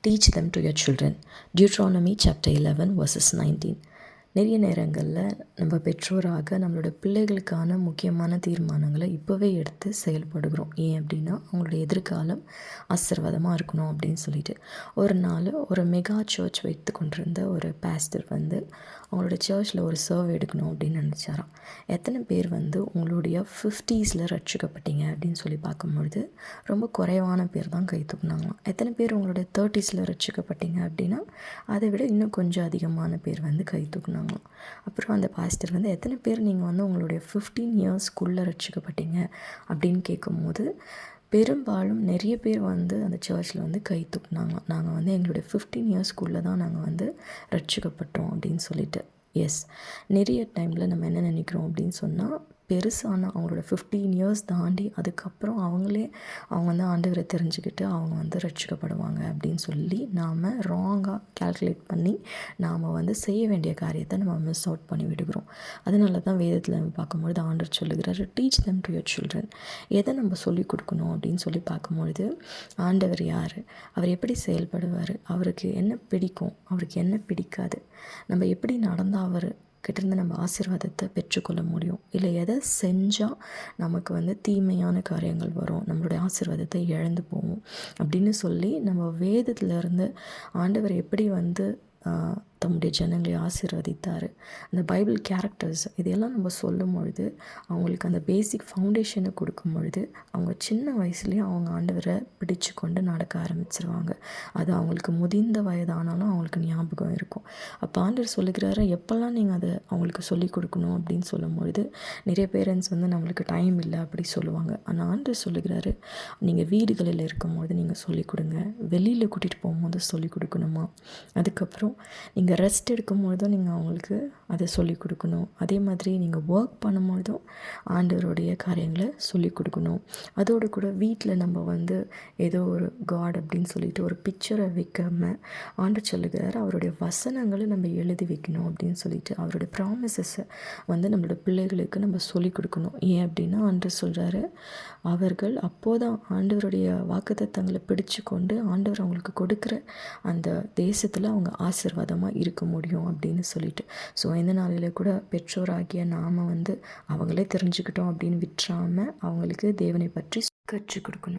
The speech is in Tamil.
Teach them to your children. Deuteronomy chapter 11 verses 19. நிறைய நேரங்களில் நம்ம பெற்றோராக நம்மளோட பிள்ளைகளுக்கான முக்கியமான தீர்மானங்களை இப்போவே எடுத்து செயல்படுகிறோம். ஏன் அப்படின்னா அவங்களுடைய எதிர்காலம் ஆசீர்வாதமாக இருக்கணும் அப்படின்னு சொல்லிட்டு. ஒரு நாள் ஒரு மெகா சர்ச் வைத்து கொண்டிருந்த ஒரு பாஸ்டர் அவங்களோட சர்ச்சில் ஒரு சர்வே எடுக்கணும் அப்படின்னு நினச்சாராம். எத்தனை பேர் உங்களுடைய 50s ரட்சிக்கப்பட்டீங்க அப்படின்னு சொல்லி பார்க்கும்பொழுது ரொம்ப குறைவான பேர் தான் கை தூக்குனாங்களாம். எத்தனை பேர் உங்களோட 30s ரட்சிக்கப்பட்டீங்க அப்படின்னா அதை விட இன்னும் கொஞ்சம் அதிகமான பேர் கை தூக்குனாங்க. அப்புறம் அந்த பாஸ்டர் எத்தனை பேர் நீங்கள் உங்களுடைய 15 இயர்ஸ்க்குள்ளே ரட்சிக்கப்பட்டீங்க அப்படின்னு கேட்கும்போது பெரும்பாலும் நிறைய பேர் அந்த சர்ச்சில் கை தூக்குனாங்க. நாங்கள் எங்களுடைய 15 இயர்ஸ்க்குள்ளே தான் நாங்கள் ரட்சிக்கப்பட்டோம் அப்படின்னு சொல்லிட்டு. எஸ், நிறைய டைமில் நம்ம என்ன நினைக்கிறோம் அப்படின்னு சொன்னால் பெருசான அவங்களோட 15 இயர்ஸ் தாண்டி அதுக்கப்புறம் அவங்க ஆண்டவரை தெரிஞ்சுக்கிட்டு அவங்க ரட்சிக்கப்படுவாங்க அப்படின்னு சொல்லி நாம் ராங்காக கால்குலேட் பண்ணி நாம் செய்ய வேண்டிய காரியத்தை நம்ம மிஸ் அவுட் பண்ணி விடுகிறோம். அதனால தான் வேதத்தில் நம்ம பார்க்கும்பொழுது ஆண்டவர் சொல்லுகிறார், teach them to your children. எதை நம்ம சொல்லிக் கொடுக்கணும் அப்படின்னு சொல்லி பார்க்கும்பொழுது ஆண்டவர் யார், அவர் எப்படி செயல்படுவார், அவருக்கு என்ன பிடிக்கும், அவருக்கு என்ன பிடிக்காது, நம்ம எப்படி நடந்தால் அவர் கிட்டேருந்து நம்ம ஆசீர்வாதத்தை பெற்றுக்கொள்ள முடியும், இல்லை எதை செஞ்சால் நமக்கு தீமையான காரியங்கள் வரும், நம்மளுடைய ஆசீர்வாதத்தை இழந்து போவோம் அப்படின்னு சொல்லி நம்ம வேதத்திலேருந்து ஆண்டவர் எப்படி தம்முடைய ஜனங்களை ஆசீர்வதித்தார், அந்த பைபிள் கேரக்டர்ஸ் இதையெல்லாம் நம்ம சொல்லும் பொழுது அவங்களுக்கு அந்த பேசிக் ஃபவுண்டேஷனை கொடுக்கும் பொழுது அவங்க சின்ன வயசுலேயே அவங்க ஆண்டவரை பிடிச்சு கொண்டு நடக்க ஆரம்பிச்சிருவாங்க. அது அவங்களுக்கு முதிர்ந்த வயதானாலும் அவங்களுக்கு ஞாபகம் இருக்கும். அப்போ ஆண்டவர் சொல்லுகிறாரு, எப்போல்லாம் நீங்கள் அதை அவங்களுக்கு சொல்லிக் கொடுக்கணும் அப்படின்னு சொல்லும் பொழுது நிறைய பேரண்ட்ஸ் நம்மளுக்கு டைம் இல்லை அப்படி சொல்லுவாங்க. ஆனால் ஆண்டவர் சொல்லுகிறாரு, நீங்கள் வீடுகளில் இருக்கும்போது நீங்கள் சொல்லிக் கொடுங்க, வெளியில் கூட்டிகிட்டு போகும்போது சொல்லிக் கொடுக்கணுமா, அதுக்கப்புறம் நீங்கள் ரெஸ்ட் எடுக்கும்பொழுதும் நீங்கள் அவங்களுக்கு அதை சொல்லிக் கொடுக்கணும், அதே மாதிரி நீங்கள் ஒர்க் பண்ணும்பொழுதும் ஆண்டவருடைய காரியங்களை சொல்லிக் கொடுக்கணும். அதோடு கூட வீட்டில் நம்ம ஏதோ ஒரு காட் அப்படின்னு சொல்லிட்டு ஒரு பிக்சரை வைக்காமல் ஆண்டவர் சொல்லுகிறார், அவருடைய வசனங்களை நம்ம எழுதி வைக்கணும் அப்படின்னு சொல்லிட்டு அவருடைய ப்ராமிசஸை நம்மளோட பிள்ளைகளுக்கு நம்ம சொல்லிக் கொடுக்கணும். ஏன் அப்படின்னா ஆண்டவர் சொல்கிறாரு, அவர்கள் அப்போதான் ஆண்டவருடைய வாக்குத்தத்தங்களை பிடிச்சு கொண்டு ஆண்டவர் அவங்களுக்கு கொடுக்குற அந்த தேசத்தில் அவங்க ஆசீர்வாதமாக இருக்க முடியும் அப்படின்னு சொல்லிட்டு. ஸோ இந்த நாளில் கூட பெற்றோராகிய நாம் அவங்களே தெரிஞ்சுக்கிட்டோம் அப்படின்னு விட்டுறாமல் அவங்களுக்கு தேவனை பற்றி கற்றுக் கொடுக்கணும்.